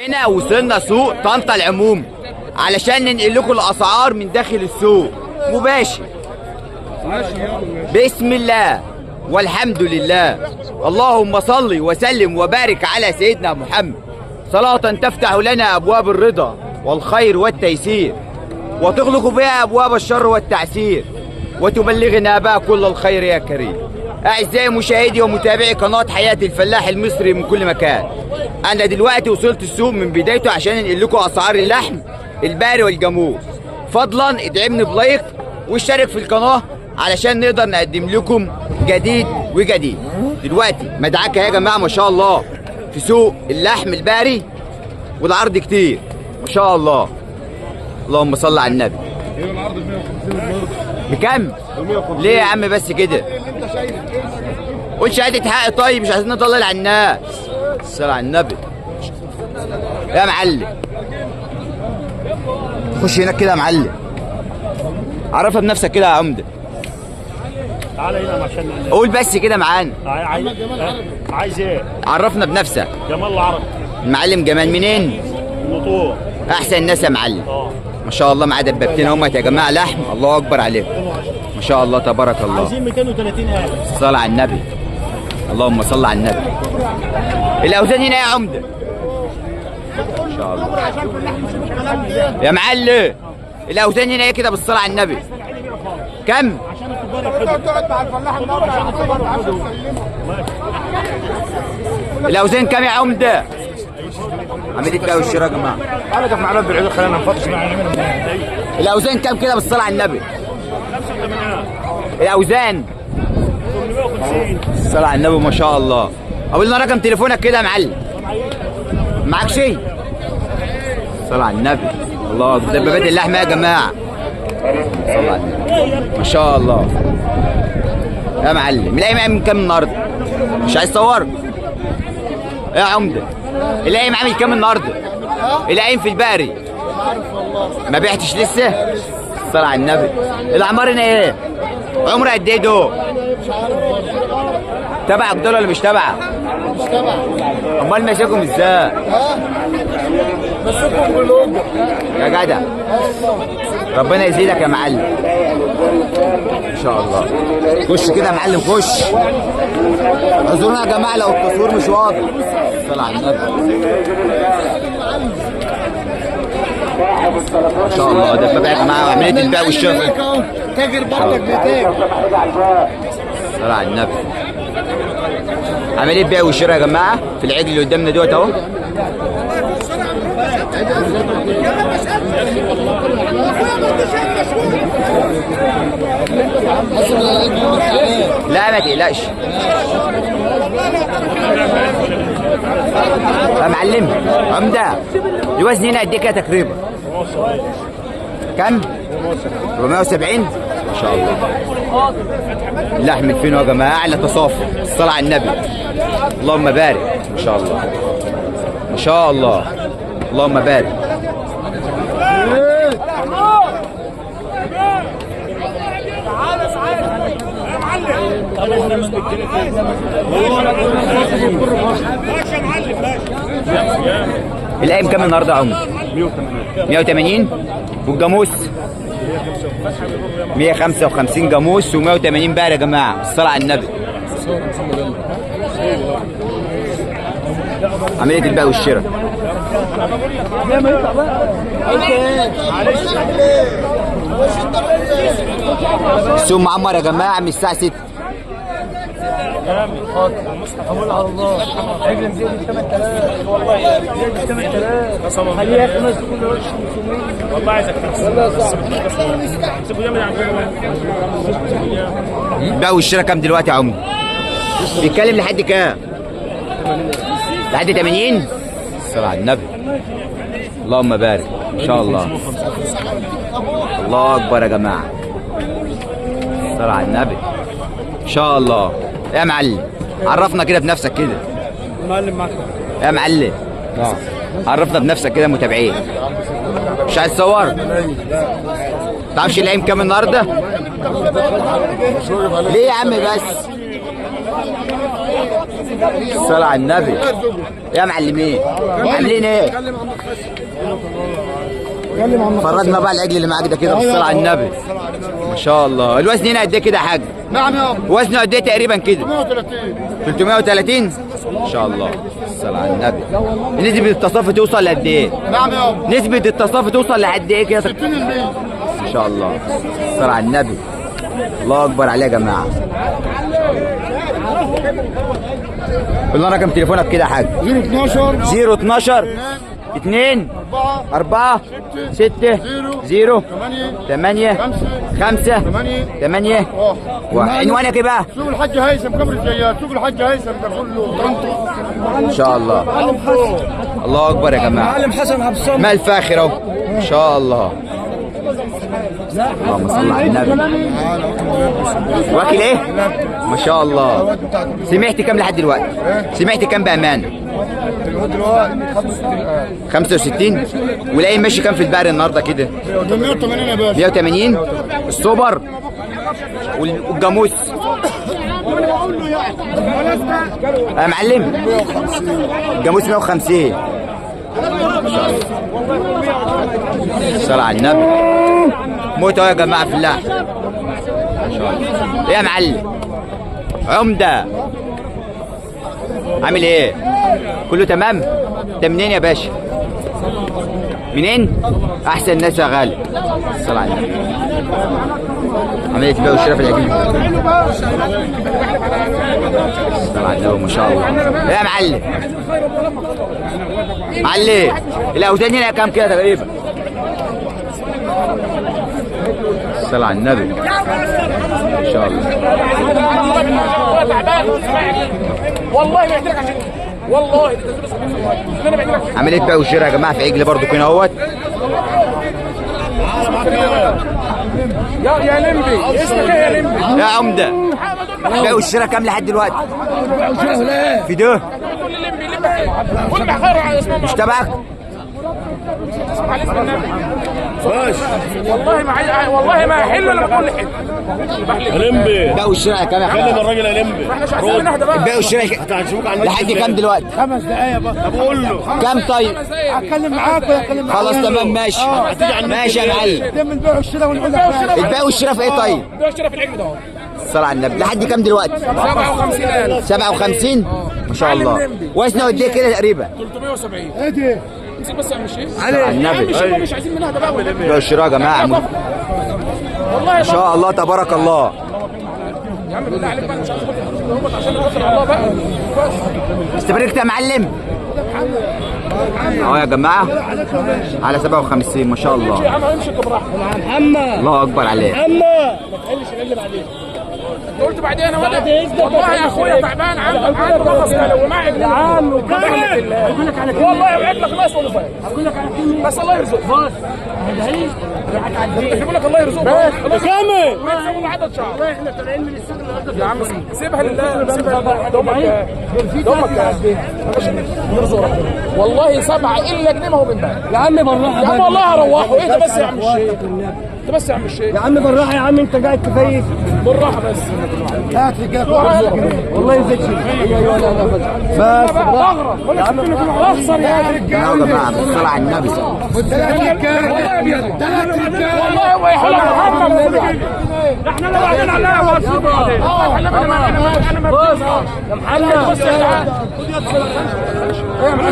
هنا وصلنا سوق طنطا العموم علشان ننقل لكم الاسعار من داخل السوق مباشر. بسم الله والحمد لله، اللهم صل وسلم وبارك على سيدنا محمد صلاة تفتح لنا ابواب الرضا والخير والتيسير، وتغلق بها ابواب الشر والتعسير، وتبلغنا بها كل الخير يا كريم. اعزائي مشاهدي ومتابعي قناه حياه الفلاح المصري من كل مكان، انا دلوقتي وصلت السوق من بدايته عشان انقل لكم اسعار اللحم البقري والجاموس. فضلا ادعمني بلايك واشترك في القناه علشان نقدر نقدم لكم جديد وجديد. دلوقتي مدعكه يا جماعه ما شاء الله في سوق اللحم البقري والعرض كتير ما شاء الله. اللهم صل على النبي. بكم؟ ليه يا عم بس كده؟ قول شهادة حق طيب، مش عايزين نضلل على الناس. صل على النبي يا معلم. خش هناك كده يا معلم، عرفها بنفسك كده يا عمده. تعالى هنا عشان قول بس كده معانا. عايز ايه؟ عرفنا بنفسك. جمال العرب. المعلم جمال منين؟ مطوع. احسن الناس يا معلم. ما شاء الله معاه دبابتين اهمت يا جماعه لحم، الله اكبر عليكم ما شاء الله تبارك الله. عايزين 230,000. صل على النبي، اللهم صل على النبي. الاوزان هنا يا عمده ما شاء الله يا معلم. الاوزان هنا ايه كده بالصلاه على النبي؟ كم؟ الاوزان كم يا عمده؟ عمليه بقى والشراء يا جماعه. انا دفع معلومات بالعيد خلينا نفتش معانا. الاوزان كم كده بالصلاه على النبي؟ الاوزان 850. الصلاه على النبي ما شاء الله. قول لنا رقم تليفونك كده يا معلم. معاك شيء؟ الصلاه على النبي، الله اكبر. دبابات اللحمه يا جماعه صلى على النبي ما شاء الله يا معلم. القايم عامل كام النهارده؟ مش عايز تصور؟ يا عمده القايم عامل كام النهارده؟ القايم في البقري ما بعتش لسه؟ الصلاة على النبي. الاعمار هنا ايه؟ عمره قد ايه دول؟ تبعك دول ولا مش تبعك؟ مش تبع. امال ماسكهم ازاي؟ ماسكهم بالأجر يا جدع ربنا يزيدك يا معلم ان شاء الله. خش كده يا معلم خش. اعذرونا يا جماعه لو التصوير مش واضح. صل على النبي ما شاء الله. ده بقى يا جماعه عمليه البيع والشراء. تاجر بعدك بتاجر. صل على النبي. عمليه بيع والشراء يا جماعه في العجل اللي قدامنا دوت اهو. لا ما تقلقش يا معلم. عمده الوزن هنا قد ايه كده تقريبا؟ كم؟ 470 ما شاء الله. اللحم فين يا جماعه؟ اعلى تصافي. الصلاه على النبي اللهم بارك ما شاء الله ما شاء الله اللهم بارك. القايم كام النهارده يا عمر؟ 180. والجاموس 155 جاموس و180 بقى يا جماعه. الصلاه على النبي. عمليه البيع والشراء. السوق معمر يا جماعه من الساعه 6. أقول على الله عجل زي 8000 والله زي 8000 خليها في ناس كل وش والله عايزك سيبوا جامد البيع والشراء كام دلوقتي يا عمر؟ بيتكلم لحد كام؟ لحد 80؟ الصلاة على النبي اللهم بارك ان شاء الله. الله اكبر يا جماعه. الصلاة على النبي ان شاء الله. يا معلم عرفنا كده بنفسك كده. المعلم معاك يا معلم عرفنا بنفسك كده متابعين. مش عايز تصور؟ تعرفش القايم كام النهارده؟ ليه يا عم بس؟ الصلاة على النبي. يا معلمين عاملين ايه؟ فرجنا بقى العجل اللي معاك ده كده بالصلاة على النبي. ما شاء الله. الوزن هنا قد ايه كده يا حاج؟ نعم يا ابو وزنه قد ايه تقريبا كده؟ 330. 330 ما شاء الله. الصلاة على النبي. نسبة التصافي توصل لقد ايه؟ نعم يا ابو نسبة التصافي توصل لحد ايه كده؟ 60%. ما شاء الله. الصلاة على النبي. الله اكبر عليه يا جماعة. قول لنا رقم تليفونك كده يا حاج. 012 012 2 4 6 0 8 5 8 عنوانك ايه بقى؟ سوق الحاج هيثم كبر الزيات، سوق الحاج هيثم كفله طنطا. ان شاء الله. الله اكبر يا جماعه. معلم حسن عبد الصمد. مال فاخر اهو ان شاء الله. اللهم صل على النبي. واكل ايه؟ ما شاء الله. سمعت كام لحد دلوقتي؟ سمعت كام بامانه؟ 65. ولاقي ماشي كام في البقر النهارده كده؟ 180 يا باشا. 180. السوبر والجاموس يا معلم. الجاموس 150. الصلاة على النبي. موت اهو يا جماعه في الله. ما شاء الله. ايه يا معلم؟ عمده عامل ايه؟ كله تمام؟ انت منين يا باشا؟ منين؟ احسن ناس يا غالي. الصلاة على النبي. عملية بيع وشراء في العجل. الصلاة على النبي ما شاء الله. ايه يا معلم؟ معلم الاوزان هنا كام كده تقريبا؟ الصلاة على النبي. ما شاء الله. والله ما يحتاج عشان والله عملية بيع وشراء يا جماعة في عجل برضو كده اهوت. يا لمبي اسمك ايه يا لمبي؟ يا عمدة بيع وشراء كام لحد دلوقتي؟ في ده تقول لي لمبي كل خير على اسمه مش تبعك؟ على اسم النبي. والله ما يحل الا بقول لك لمبي بيع وشراء كام يا كلم حبيبي؟ الراجل يا لمبي. احنا مش عايزين نهدى بقى. البيع والشراء هتشوفك على النت لحد كام دلوقتي؟ 5 دقايق بقى. طب قول له كام طيب؟ اتكلم معاك ولا اتكلم معاك؟ خلاص تمام ماشي. ماشي يا معلم. تم البيع والشراء ونقول لك البيع والشراء في ايه طيب؟ ده اشترى في العجل ده اهو. الصلاة على النبي. لحد كام دلوقتي؟ 57,000 57 ما شاء الله. وزنه قد ايه كده تقريبا؟ 370. ايه دي؟ امسك بس يا عم الشيخ. على النبي. الشباب مش عايزين نهدى بقى. بيع والشراء يا جماعة ما والله شاء الله تبارك الله. يا عم بالله عليك بقى مش عايز اقول عشان خاطر الله بقى. استبركت يا معلم اهو يا جماعة على 57 ما شاء يا الله. عم امشي انت براحتك. الله اكبر عليه. ما تقلش اللي بعدين. قلت بعدين انا والله يا اخويا تعبان عنده نقص لو معي يا عم والله وعد لك ناس ولا فاهم. اقول لك على كلمه بس الله يرزقك. بص بقول لك الله يرزقك. كامل ما تسوي عدد شهر. احنا طالعين من السجن يا عم سيبها لله. سيبها لله. دومك يرزقك والله 7 الا جنيه ما هو من ده. يا عم بالراحه يا عم والله هروحه. ايه ده بس يا عم الشيخ؟ انت بس يا عم الشيخ يا عم بالراحه يا عم، انت قاعد تفيك. بالراحه بس. هات رجالك والله يزيد شيء. بس يا عم اخسر يا يا جماعة بالصلاة على النبي. والله هو يحل محمد. احنا اللي بعدين عليها احنا يا محمد.